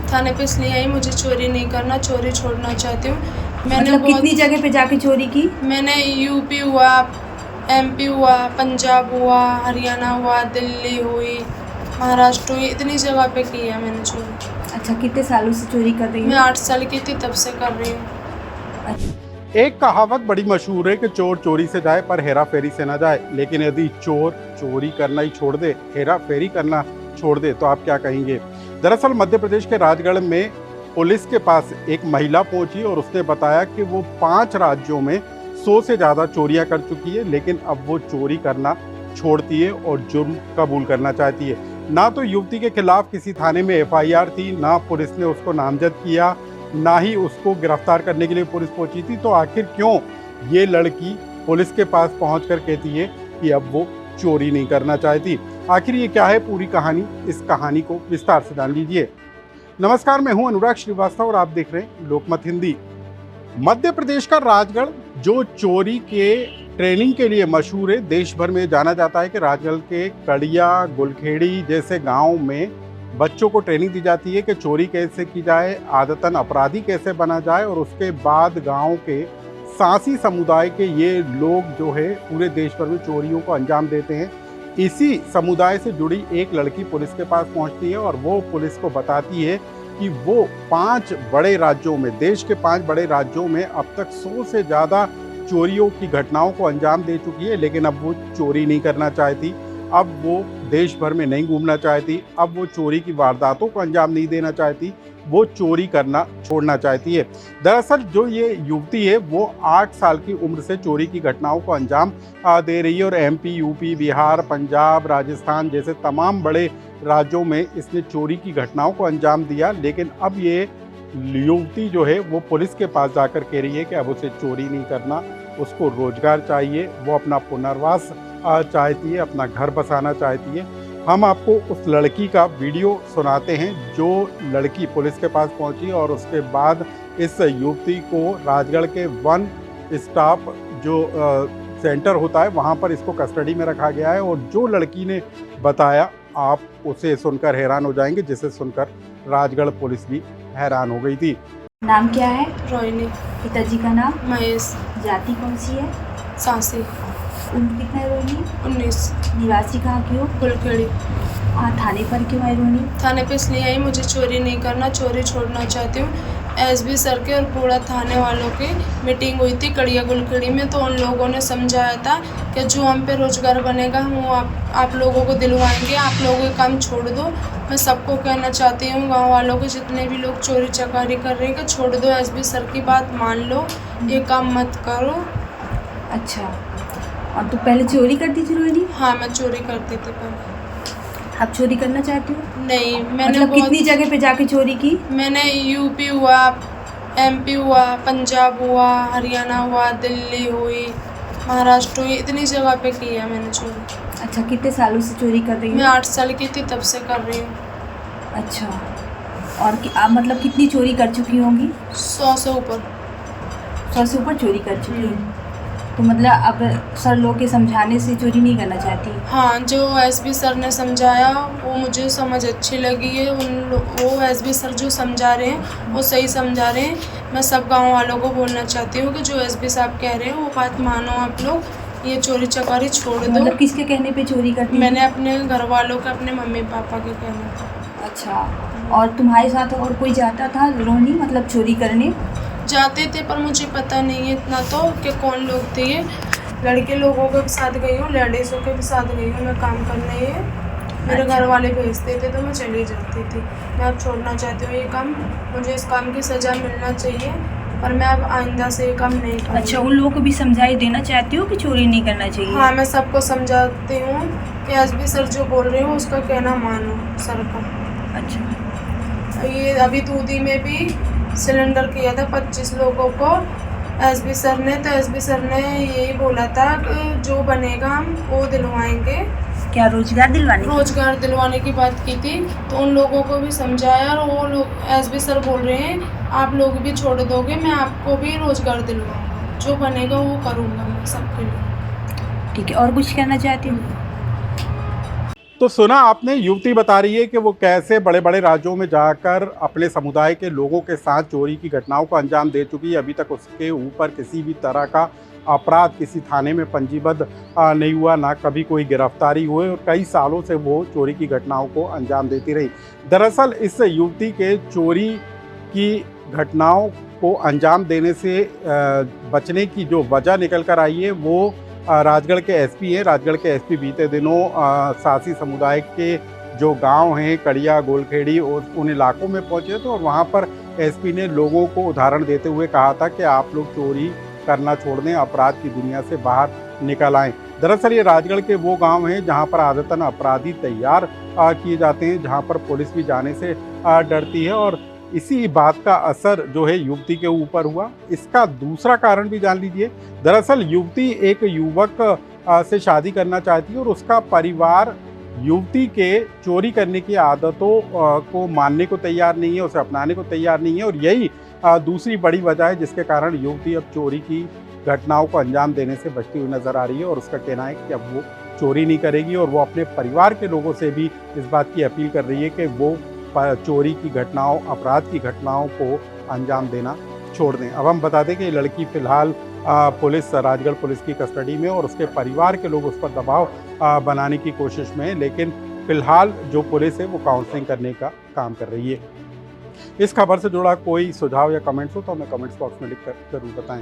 थाने पे इसलिए आई, मुझे चोरी नहीं करना, चोरी छोड़ना चाहती हूँ। मैंने मतलब कितनी जगह पे जाके चोरी की? मैंने यूपी हुआ, एमपी हुआ, पंजाब हुआ, हरियाणा हुआ, दिल्ली हुई, महाराष्ट्र हुई, इतनी जगह पे की है मैंने चोरी। अच्छा, कितने सालों से चोरी कर रही मैं हो? 8 साल की थी तब से कर रही हूँ। एक कहावत बड़ी मशहूर है कि चोर चोरी से जाए पर हेरा फेरी से ना जाए। लेकिन यदि चोर चोरी करना ही छोड़ दे, हेरा फेरी करना छोड़ दे, तो आप क्या कहेंगे? दरअसल मध्य प्रदेश के राजगढ़ में पुलिस के पास एक महिला पहुंची और उसने बताया कि वो 5 राज्यों में 100 से ज़्यादा चोरियां कर चुकी है, लेकिन अब वो चोरी करना छोड़ती है और जुर्म कबूल करना चाहती है। ना तो युवती के खिलाफ किसी थाने में FIR थी, ना पुलिस ने उसको नामजद किया, ना ही उसको गिरफ्तार करने के लिए पुलिस पहुंची थी। तो आखिर क्यों ये लड़की पुलिस के पास पहुंचकर कहती है कि अब वो चोरी नहीं करना चाहती? आखिर ये क्या है पूरी कहानी? इस कहानी को विस्तार से जान लीजिए। नमस्कार, मैं हूं अनुराग श्रीवास्तव और आप देख रहे हैं लोकमत हिंदी। मध्य प्रदेश का राजगढ़ जो चोरी के ट्रेनिंग के लिए मशहूर है, देश भर में जाना जाता है कि राजगढ़ के कड़िया, गुलखेड़ी जैसे गाँव में बच्चों को ट्रेनिंग दी जाती है कि चोरी कैसे की जाए, आदतन अपराधी कैसे बना जाए। और उसके बाद गांव के सांसी समुदाय के ये लोग जो है पूरे देश भर में चोरियों को अंजाम देते हैं। इसी समुदाय से जुड़ी एक लड़की पुलिस के पास पहुंचती है और वो पुलिस को बताती है कि वो 5 बड़े राज्यों में, देश के 5 बड़े राज्यों में अब तक 100 से ज़्यादा चोरियों की घटनाओं को अंजाम दे चुकी है, लेकिन अब वो चोरी नहीं करना चाहती। अब वो देश भर में नहीं घूमना चाहती, अब वो चोरी की वारदातों को अंजाम नहीं देना चाहती, वो चोरी करना छोड़ना चाहती है। दरअसल जो ये युवती है वो 8 साल की उम्र से चोरी की घटनाओं को अंजाम दे रही है और MP, UP, बिहार, पंजाब, राजस्थान जैसे तमाम बड़े राज्यों में इसने चोरी की घटनाओं को अंजाम दिया। लेकिन अब ये युवती जो है वो पुलिस के पास जाकर कह रही है कि अब उसे चोरी नहीं करना, उसको रोजगार चाहिए, वो अपना पुनर्वास चाहती है, अपना घर बसाना चाहती है। हम आपको उस लड़की का वीडियो सुनाते हैं जो लड़की पुलिस के पास पहुंची और उसके बाद इस युवती को राजगढ़ के वन स्टॉप जो सेंटर होता है वहां पर इसको कस्टडी में रखा गया है। और जो लड़की ने बताया आप उसे सुनकर हैरान हो जाएंगे, जिसे सुनकर राजगढ़ पुलिस भी हैरान हो गई थी। नाम क्या है? रोहिणी। पिताजी का नाम? महेश। जाति कौन सी है? सांसी। उम्र कितना है रोहिणी? 19। निवासी कहाँ की हो? गुलखेड़ी। थाने पर क्यों आई रोहिणी? थाने पे इसलिए आई, मुझे चोरी नहीं करना, चोरी छोड़ना चाहती हूँ। SB सर के और पूरा थाने वालों की मीटिंग हुई थी कड़िया गुलखेड़ी में, तो उन लोगों ने समझाया था कि जो हम पे रोजगार बनेगा हम वो आप लोगों को दिलवाएंगे, आप लोगों के काम छोड़ दो। मैं सबको कहना चाहती हूँ, गांव वालों के जितने भी लोग चोरी चकारी कर रहे हैं कि छोड़ दो, SB सर की बात मान लो, ये काम मत करो। अच्छा, और तो पहले चोरी करती थी रोहिणी? हाँ, मैं चोरी करती थी पहले। अब चोरी करना चाहती हो? नहीं, मैंने मतलब कितनी जगह पे जाके चोरी की? मैंने यूपी हुआ, MP हुआ, पंजाब हुआ, हरियाणा हुआ, दिल्ली हुई, महाराष्ट्र हुई, इतनी जगह पे की है मैंने चोरी। अच्छा, कितने सालों से चोरी कर रही हो? मैं 8 साल की थी तब से कर रही हूँ। अच्छा, और आप मतलब कितनी चोरी कर चुकी होंगी? 100 से ऊपर। 100 से ऊपर चोरी कर चुकी है। तो मतलब अब सर लोग के समझाने से चोरी नहीं करना चाहती? हाँ, जो SB सर ने समझाया वो मुझे समझ अच्छी लगी है। वो SB सर जो समझा रहे हैं वो सही समझा रहे हैं। मैं सब गांव वालों को बोलना चाहती हूँ कि जो SB साहब कह रहे हैं वो बात मानो, आप लोग ये चोरी चकारी छोड़ दो। मतलब किसके कहने पे चोरी करती? मैंने अपने घर वालों के, अपने मम्मी पापा के कहने पे। अच्छा, और तुम्हारे साथ और कोई जाता था रोहिणी, मतलब चोरी करने? जाते थे पर मुझे पता नहीं है इतना तो कि कौन लोग थे ये। लड़के लोगों के साथ गई हूँ, लेडीज़ों के भी साथ गई हूँ मैं काम करने। ये मेरे घर वाले भेजते थे तो मैं चली जाती थी। मैं अब छोड़ना चाहती हूँ ये काम, मुझे इस काम की सज़ा मिलना चाहिए, पर मैं अब आइंदा से ये काम नहीं करूँगी। अच्छा, उन लोगों को भी समझाई देना चाहती हो कि चोरी नहीं करना चाहिए? हाँ, मैं सबको समझाती हूँ कि SB सर जो बोल रहे हो उसका कहना मानो सर का। अच्छा, ये अभी दूधी में भी सिलेंडर किया था 25 लोगों को SB सर ने, तो SB सर ने यही बोला था कि जो बनेगा हम वो दिलवाएंगे। क्या रोजगार दिलवाने? रोजगार दिलवाने की बात की थी, तो उन लोगों को भी समझाया और वो लोग SB सर बोल रहे हैं आप लोग भी छोड़ दोगे, मैं आपको भी रोजगार दिलवाऊंगा, जो बनेगा वो करूँगा मैं सबके लिए। ठीक है, और कुछ कहना चाहती हूँ? तो सुना आपने, युवती बता रही है कि वो कैसे बड़े बड़े राज्यों में जाकर अपने समुदाय के लोगों के साथ चोरी की घटनाओं को अंजाम दे चुकी है। अभी तक उसके ऊपर किसी भी तरह का अपराध किसी थाने में पंजीबद्ध नहीं हुआ, ना कभी कोई गिरफ्तारी हुई, और कई सालों से वो चोरी की घटनाओं को अंजाम देती रही। दरअसल इस युवती के चोरी की घटनाओं को अंजाम देने से बचने की जो वजह निकल कर आई है वो राजगढ़ के एसपी हैं। राजगढ़ के एसपी बीते दिनों सासी समुदाय के जो गांव हैं कड़िया गोलखेड़ी और उन इलाकों में पहुंचे थे, और वहां पर एसपी ने लोगों को उदाहरण देते हुए कहा था कि आप लोग चोरी करना छोड़ दें, अपराध की दुनिया से बाहर निकल आएं। दरअसल ये राजगढ़ के वो गांव हैं जहां पर आदतन अपराधी तैयार किए जाते हैं, जहां पर पुलिस भी जाने से डरती है, और इसी बात का असर जो है युवती के ऊपर हुआ। इसका दूसरा कारण भी जान लीजिए। दरअसल युवती एक युवक से शादी करना चाहती है और उसका परिवार युवती के चोरी करने की आदतों को मानने को तैयार नहीं है, उसे अपनाने को तैयार नहीं है, और यही दूसरी बड़ी वजह है जिसके कारण युवती अब चोरी की घटनाओं को अंजाम देने से बचती हुई नजर आ रही है। और उसका कहना है कि अब वो चोरी नहीं करेगी, और वो अपने परिवार के लोगों से भी इस बात की अपील कर रही है कि वो चोरी की घटनाओं, अपराध की घटनाओं को अंजाम देना छोड़ दें। अब हम बता दें कि ये लड़की फिलहाल पुलिस, राजगढ़ पुलिस की कस्टडी में, और उसके परिवार के लोग उस पर दबाव बनाने की कोशिश में हैं, लेकिन फिलहाल जो पुलिस है वो काउंसलिंग करने का काम कर रही है। इस खबर से जुड़ा कोई सुझाव या कमेंट्स हो तो हमें कमेंट्स बॉक्स में लिखकर जरूर बताएं।